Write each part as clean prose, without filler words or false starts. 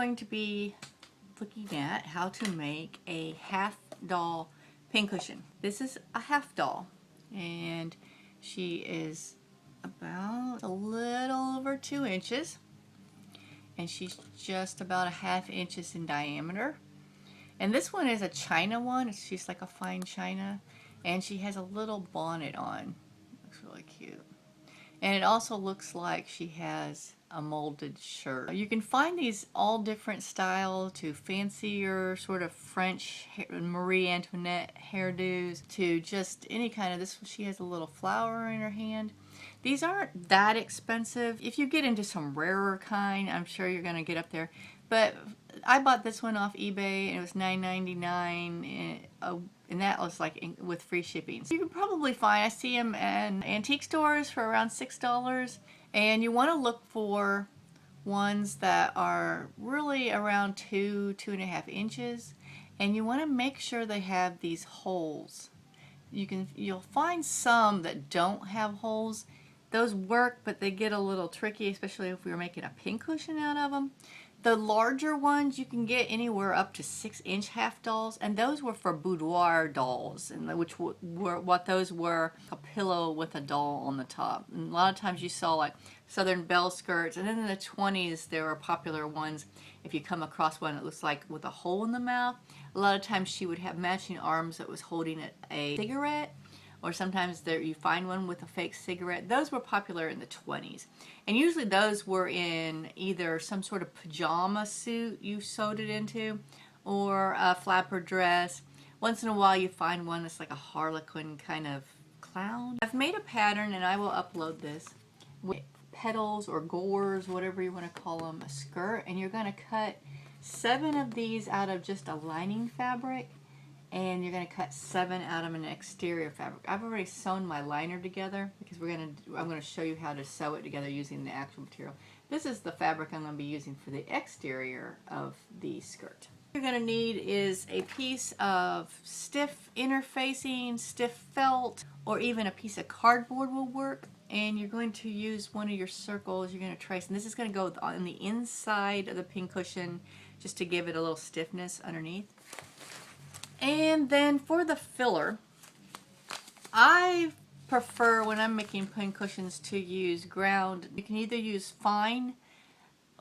going to be looking at how to make a half doll pincushion. This is a half doll, and she is about a little over 2 inches, and she's just about a ½ inch in diameter. And this one is a china one. She's like a fine china, and she has a little bonnet on. Looks really cute. And it also looks like she has a molded shirt. You can find these all different styles, to fancier sort of French Marie Antoinette hairdos, to just any kind of this. She has a little flower in her hand. These aren't that expensive. If you get into some rarer kind, I'm sure you're going to get up there. But I bought this one off eBay, and it was $9.99, and that was like with free shipping. So you can probably find, I see them in antique stores for around $6, and you want to look for ones that are really around 2.5 inches, and you want to make sure they have these holes. You'll find some that don't have holes. Those work, but they get a little tricky, especially if we were making a pincushion out of them. The larger ones you can get anywhere up to 6-inch half dolls, and those were for boudoir dolls, and which were what those were, a pillow with a doll on the top. And a lot of times you saw like Southern Belle skirts, and then in the 20s there were popular ones. If you come across one that looks like with a hole in the mouth, a lot of times she would have matching arms that was holding a cigarette, or sometimes you find one with a fake cigarette. Those were popular in the 20s. And usually those were in either some sort of pajama suit you sewed it into, or a flapper dress. Once in a while you find one that's like a harlequin kind of clown. I've made a pattern, and I will upload this, with petals or gores, whatever you want to call them, a skirt. And you're going to cut 7 of these out of just a lining fabric, and you're going to cut 7 out of an exterior fabric. I've already sewn my liner together because I'm going to show you how to sew it together using the actual material. This is the fabric I'm going to be using for the exterior of the skirt. What you're going to need is a piece of stiff interfacing, stiff felt, or even a piece of cardboard will work. And you're going to use one of your circles. You're going to trace, and this is going to go on the inside of the pincushion just to give it a little stiffness underneath. And then for the filler, I prefer, when I'm making pincushions, to use ground. You can either use fine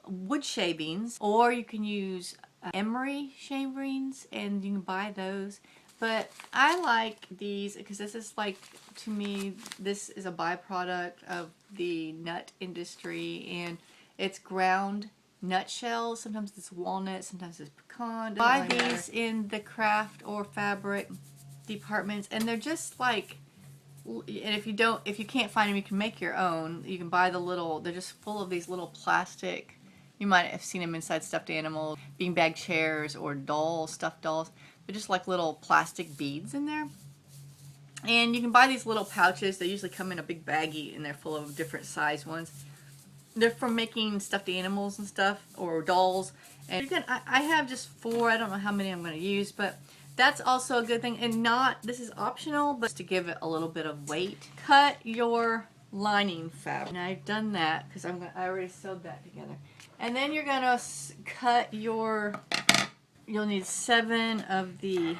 wood shavings, or you can use emery shavings, and you can buy those. But I like these because this is like, to me, this is a byproduct of the nut industry, and it's ground nutshells. Sometimes it's walnut, sometimes it's pecan. Buy these in the craft or fabric departments, and they're just like, and if you can't find them, you can make your own. You can buy the little, they're just full of these little plastic, you might have seen them inside stuffed animals, beanbag chairs, or stuffed dolls. They're just like little plastic beads in there. And you can buy these little pouches. They usually come in a big baggie, and they're full of different size ones. They're for making stuffed animals and stuff, or dolls. And again, I have just 4. I don't know how many I'm going to use, but that's also a good thing. And this is optional, but to give it a little bit of weight. Cut your lining fabric. And I've done that because I already sewed that together. And then you're going to cut you'll need 7 of the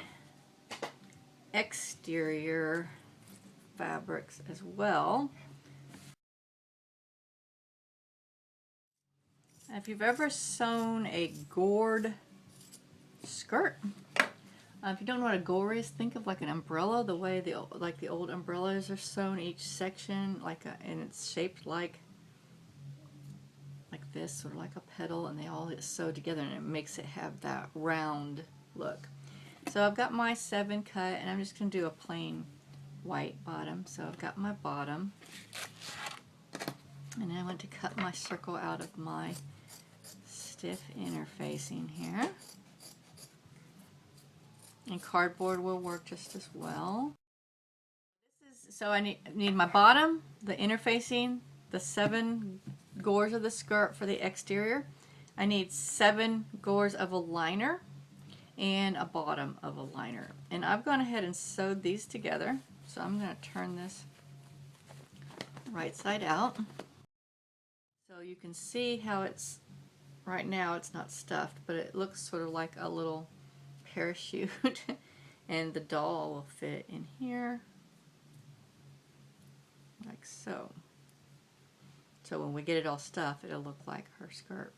exterior fabrics as well. If you've ever sewn a gored skirt, if you don't know what a gore is, think of like an umbrella, the way the old umbrellas are sewn, each section and it's shaped like this, or like a petal, and they all get sewed together, and it makes it have that round look. So I've got my 7 cut, and I'm just going to do a plain white bottom. So I've got my bottom, and I want to cut my circle out of my stiff interfacing here, and cardboard will work just as well. So I need my bottom, the interfacing, the 7 gores of the skirt for the exterior. I need 7 gores of a liner and a bottom of a liner. And I've gone ahead and sewed these together. So I'm going to turn this right side out, so you can see how it's right now it's not stuffed, but it looks sort of like a little parachute. And the doll will fit in here like so. So when we get it all stuffed, it'll look like her skirt.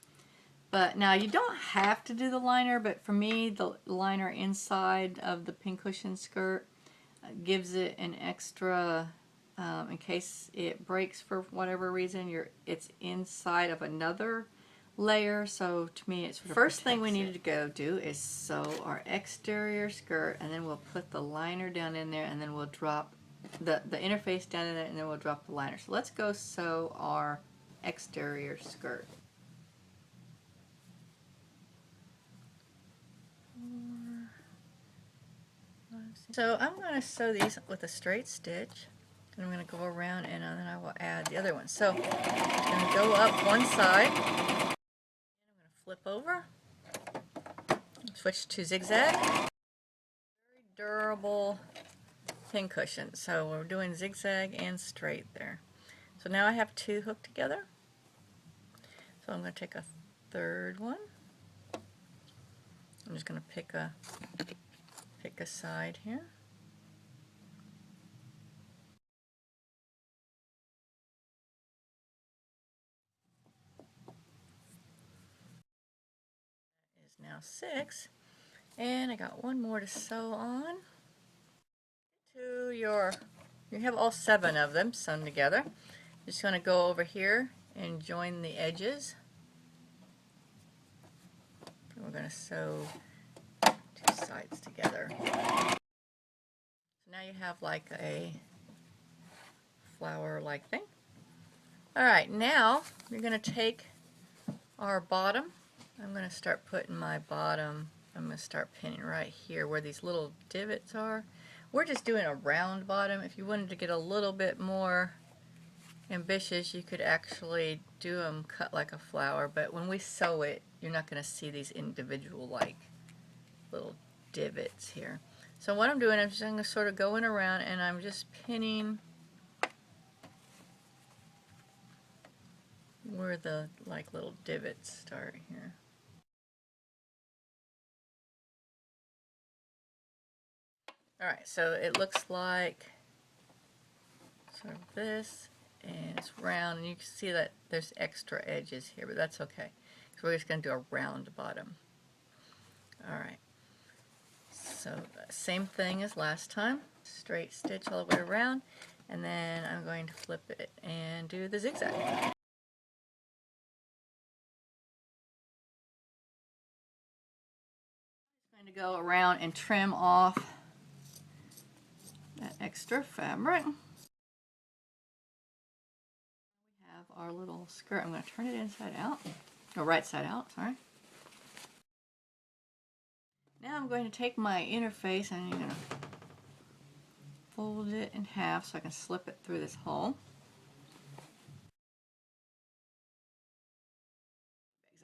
But now you don't have to do the liner, but for me, the liner inside of the pincushion skirt gives it an extra, in case it breaks for whatever reason, it's inside of another layer. So to me, it's first thing we need to go do is sew our exterior skirt, and then we'll put the liner down in there, and then we'll drop the interface down in there, and then we'll drop the liner. So let's go sew our exterior skirt. So I'm going to sew these with a straight stitch, and I'm going to go around, and then I will add the other one. So I'm going to go up one side, and I'm going to flip over, switch to zigzag. Very durable pincushion. So we're doing zigzag and straight there. So now I have two hooked together. So I'm going to take a third one. I'm just going to pick a side here. That is now 6, and I got one more to sew on. You have all 7 of them sewn together. Just going to go over here and join the edges. And we're going to sew 2 sides together. So now you have like a flower-like thing. Alright, now you're going to take our bottom. I'm going to start putting my bottom, I'm going to start pinning right here where these little divots are. We're just doing a round bottom. If you wanted to get a little bit more ambitious, you could actually do them cut like a flower, but when we sew it, you're not going to see these individual like little divots here. So what I'm doing, I'm just going to sort of going around, and I'm just pinning where the like little divots start here. Alright, so it looks like sort of this, and it's round, and you can see that there's extra edges here, but that's okay. So we're just going to do a round bottom. Alright, so same thing as last time. Straight stitch all the way around, and then I'm going to flip it and do the zigzag. I'm going to go around and trim off that extra fabric. We have our little skirt. I'm going to turn it inside out, or right side out, sorry. Now I'm going to take my interface, and I'm going to fold it in half so I can slip it through this hole.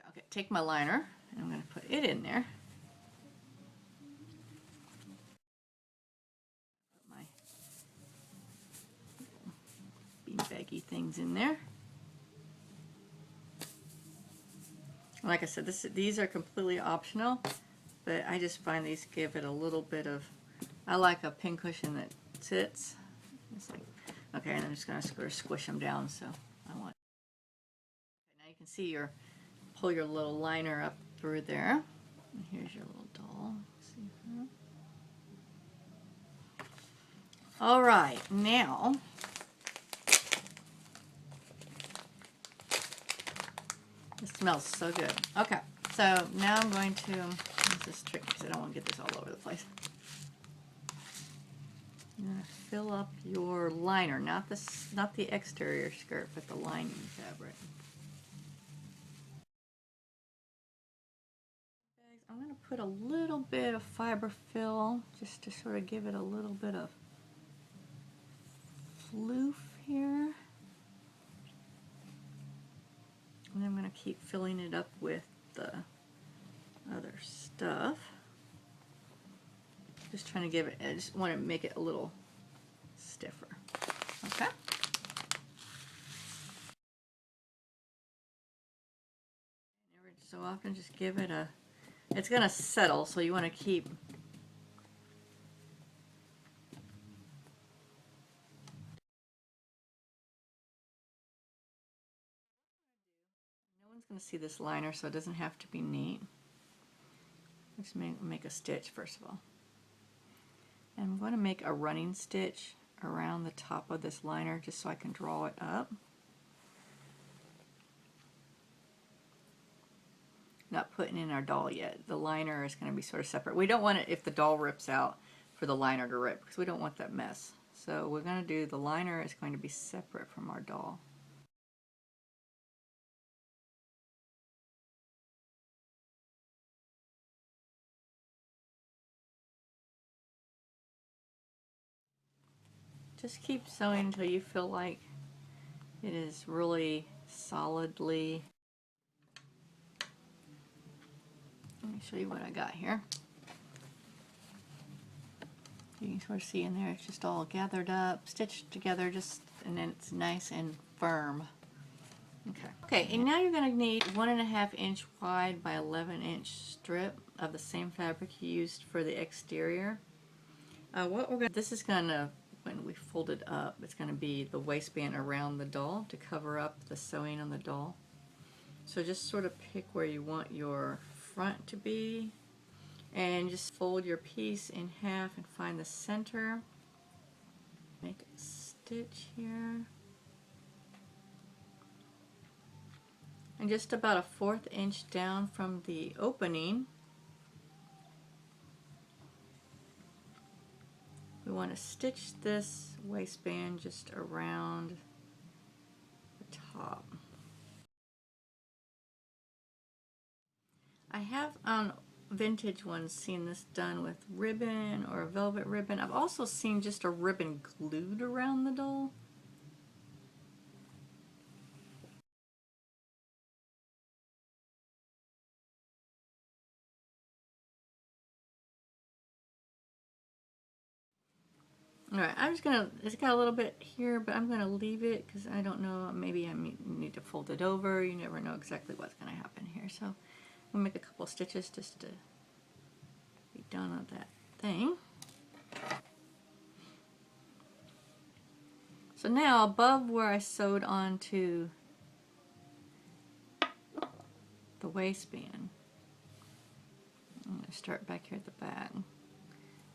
Okay, take my liner, and I'm going to put it in there. Put my beanbaggy things in there. Like I said, these are completely optional, but I just find these give it a little bit of, I like a pincushion that sits. It's like, okay, and I'm just going to sort of squish them down, so I want. Okay, now you can see pull your little liner up through there. And here's your little doll. See her? All right, now it smells so good. Okay, so now I'm going to, this is tricky because I don't want to get this all over the place. I'm going to fill up your liner, not the exterior skirt, but the lining fabric. I'm going to put a little bit of Fiberfill just to sort of give it a little bit of floof here. And I'm going to keep filling it up with the other stuff. Just trying to give it, I just want to make it a little stiffer. Okay. And we're so often, just give it a, it's going to settle, so you want to keep no one's going to see this liner, so it doesn't have to be neat. Just make a stitch first of all. And I'm going to make a running stitch around the top of this liner just so I can draw it up. Not putting in our doll yet. The liner is going to be sort of separate. We don't want it if the doll rips out for the liner to rip because we don't want that mess. So we're going to do, the liner is going to be separate from our doll. Just keep sewing until you feel like it is really solidly. Let me show you what I got here. You can sort of see in there, it's just all gathered up, stitched together, just, and then it's nice and firm. Okay. Okay, and now you're going to need 1.5 inch wide by 11 inch strip of the same fabric you used for the exterior. This is going to, when we fold it up, it's going to be the waistband around the doll to cover up the sewing on the doll. So just sort of pick where you want your front to be and just fold your piece in half and find the center. Make a stitch here. And just about a 1/4 inch down from the opening, we want to stitch this waistband just around the top. I have on vintage ones seen this done with ribbon or velvet ribbon. I've also seen just a ribbon glued around the doll. Alright, I'm just gonna, it's got a little bit here, but I'm gonna leave it because I don't know, maybe I need to fold it over. You never know exactly what's gonna happen here. So we'll make a couple stitches just to be done with that thing. So now above where I sewed onto the waistband, I'm going to start back here at the back. I'm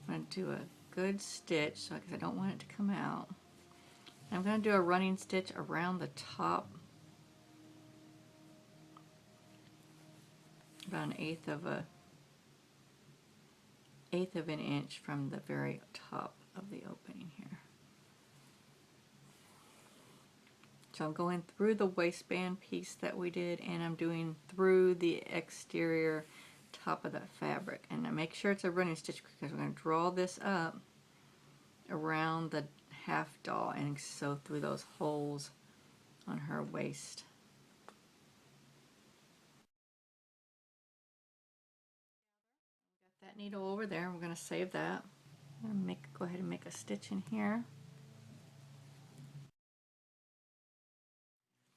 going to do a good stitch so because I don't want it to come out. I'm going to do a running stitch around the top, about 1/8 of an inch from the very top of the opening here. So I'm going through the waistband piece that we did, and I'm doing through the exterior top of that fabric. And I make sure it's a running stitch because we're going to draw this up around the half doll and sew through those holes on her waist. Got that needle over there. We're going to save that. I'm going to go ahead and make a stitch in here.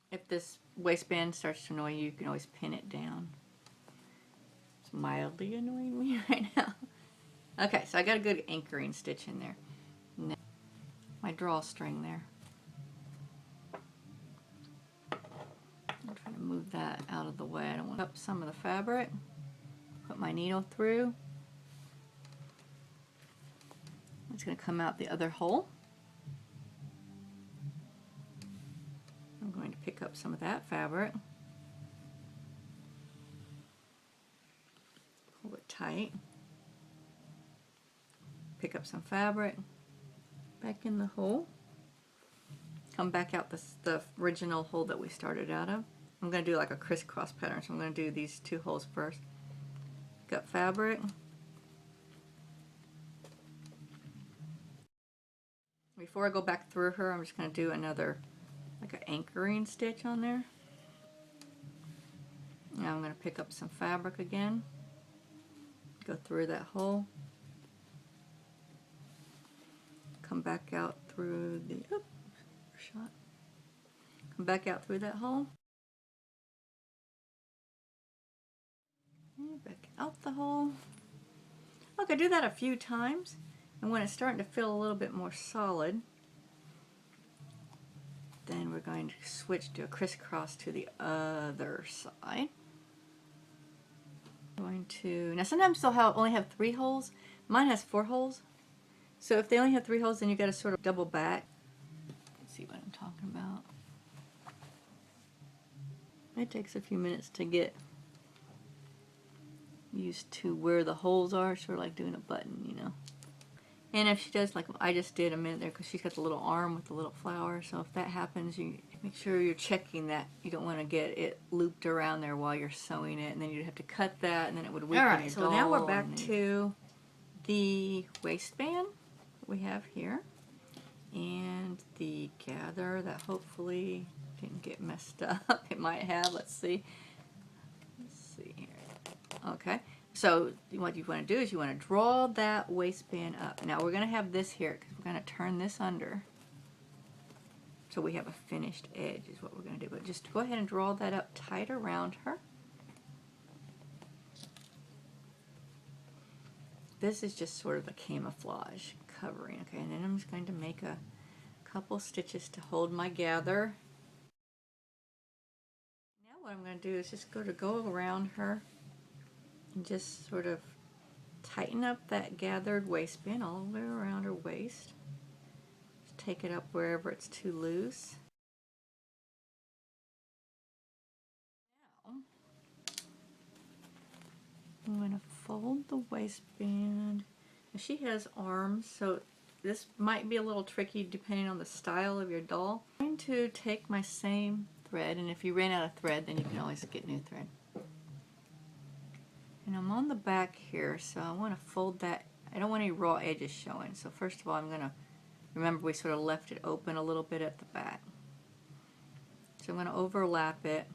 If this waistband starts to annoy you, you can always pin it down. It's mildly annoying me right now. Okay, so I got a good anchoring stitch in there. Now, my drawstring there. I'm trying to move that out of the way. I don't want to up some of the fabric. Put my needle through. It's going to come out the other hole. I'm going to pick up some of that fabric. Pull it tight. Pick up some fabric. Back in the hole. Come back out the original hole that we started out of. I'm going to do like a crisscross pattern, so I'm going to do these 2 holes first. Pick up fabric. Before I go back through her, I'm just going to do another like an anchoring stitch on there. Now I'm going to pick up some fabric again, go through that hole, come back out through the come back out through that hole, back out the hole. Okay, do that a few times, and when it's starting to feel a little bit more solid, then we're going to switch to a crisscross to the other side. Now sometimes they'll only have 3 holes. Mine has 4 holes. So if they only have 3 holes, then you got to sort of double back. Let's see what I'm talking about. It takes a few minutes to get used to where the holes are, sort of like doing a button, you know. And if she does, like I just did a minute there, because she's got the little arm with the little flower, so if that happens, you make sure you're checking that. You don't want to get it looped around there while you're sewing it, and then you'd have to cut that, and then it would weaken your doll. So now we're back to the waistband that we have here, and the gather that hopefully didn't get messed up. It might have. Let's see. Let's see here. Okay. So what you want to do is you want to draw that waistband up. Now we're going to have this here because we're going to turn this under. So we have a finished edge is what we're going to do. But just go ahead and draw that up tight around her. This is just sort of a camouflage covering. Okay, and then I'm just going to make a couple stitches to hold my gather. Now what I'm going to do is just go around her. And just sort of tighten up that gathered waistband all the way around her waist. Just take it up wherever it's too loose. Now, I'm going to fold the waistband. Now she has arms, so this might be a little tricky depending on the style of your doll. I'm going to take my same thread, and if you ran out of thread, then you can always get new thread. And I'm on the back here, so I want to fold that. I don't want any raw edges showing. So first of all, I'm going to, remember we sort of left it open a little bit at the back. So I'm going to overlap it.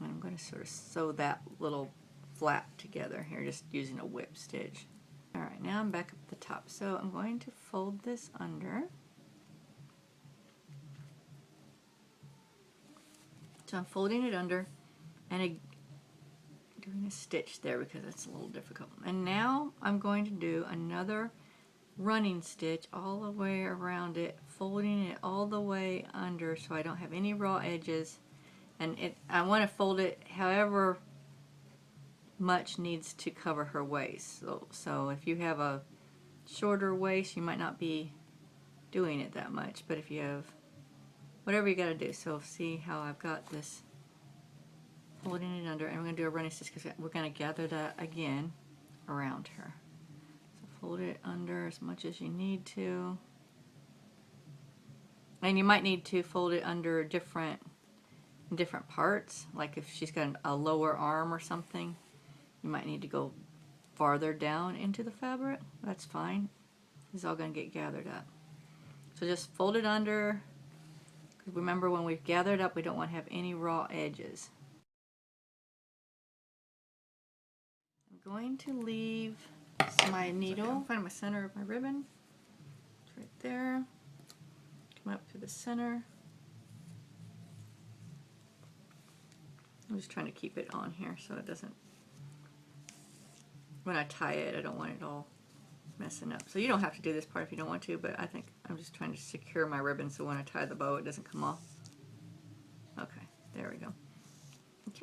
And I'm going to sort of sew that little flap together here, just using a whip stitch. Alright, now I'm back up at the top. So I'm going to fold this under. So I'm folding it under, and doing a stitch there because it's a little difficult. And now I'm going to do another running stitch all the way around it, folding it all the way under so I don't have any raw edges. And I want to fold it however much needs to cover her waist. So if you have a shorter waist, you might not be doing it that much, but if you have whatever you got to do. So see how I've got this folding it under, and we're going to do a running stitch because we're going to gather that again around her. So fold it under as much as you need to, and you might need to fold it under different parts. Like if she's got a lower arm or something, you might need to go farther down into the fabric. That's fine. It's all going to get gathered up. So just fold it under, because remember when we've gathered up, we don't want to have any raw edges. I'm going to leave my needle, find my center of my ribbon. It's right there. Come up to the center. I'm just trying to keep it on here so it doesn't, when I tie it, I don't want it all messing up. So you don't have to do this part if you don't want to, but I think I'm just trying to secure my ribbon so when I tie the bow it doesn't come off. Okay, there we go. Okay.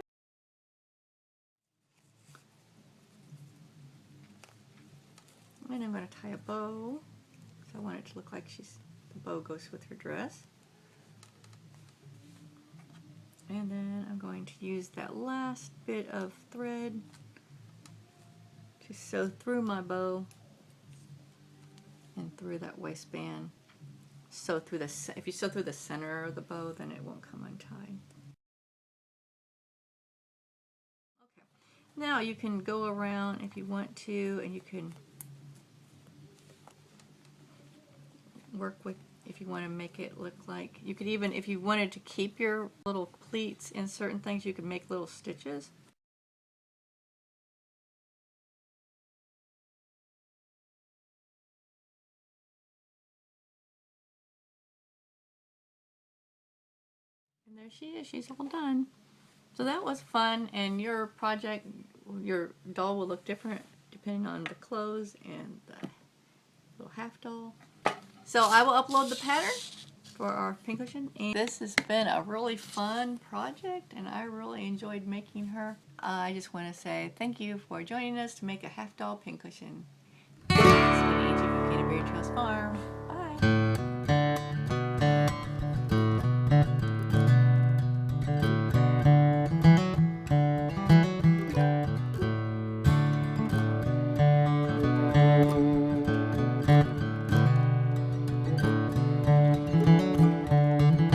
And I'm going to tie a bow, because I want it to look like the bow goes with her dress. And then I'm going to use that last bit of thread to sew through my bow and through that waistband. Sew through if you sew through the center of the bow, then it won't come untied. Okay. Now you can go around if you want to, and you can work with, if you want to make it look like, you could even, if you wanted to keep your little pleats in certain things, you could make little stitches. And there she is, she's all done. So that was fun, and your project, your doll will look different depending on the clothes and the little half doll. So I will upload the pattern for our pincushion. And this has been a really fun project, and I really enjoyed making her. I just want to say thank you for joining us to make a half doll pincushion. Sweetie Angie from Canterbury Farm.